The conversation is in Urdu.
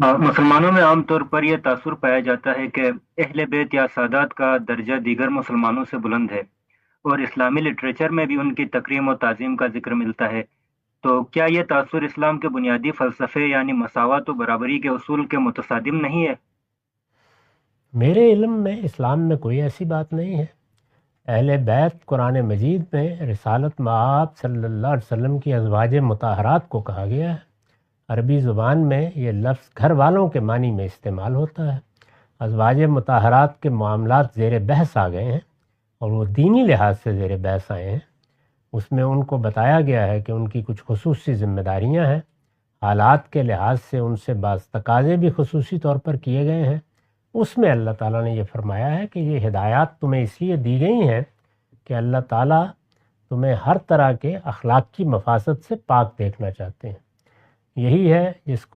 مسلمانوں میں عام طور پر یہ تاثر پایا جاتا ہے کہ اہل بیت یا سادات کا درجہ دیگر مسلمانوں سے بلند ہے، اور اسلامی لٹریچر میں بھی ان کی تکریم و تعظیم کا ذکر ملتا ہے۔ تو کیا یہ تاثر اسلام کے بنیادی فلسفے یعنی مساوات و برابری کے اصول کے متصادم نہیں ہے؟ میرے علم میں اسلام میں کوئی ایسی بات نہیں ہے۔ اہل بیت قرآن مجید میں رسالت مآب صلی اللہ علیہ وسلم کی ازواج مطہرات کو کہا گیا ہے۔ عربی زبان میں یہ لفظ گھر والوں کے معنی میں استعمال ہوتا ہے۔ ازواج مطہرات کے معاملات زیر بحث آ گئے ہیں، اور وہ دینی لحاظ سے زیر بحث آئے ہیں۔ اس میں ان کو بتایا گیا ہے کہ ان کی کچھ خصوصی ذمہ داریاں ہیں، حالات کے لحاظ سے ان سے بعض تقاضے بھی خصوصی طور پر کیے گئے ہیں۔ اس میں اللہ تعالیٰ نے یہ فرمایا ہے کہ یہ ہدایات تمہیں اس لیے دی گئی ہیں کہ اللہ تعالیٰ تمہیں ہر طرح کے اخلاق کی مفاسد سے پاک دیکھنا چاہتے ہیں۔ یہی ہے جس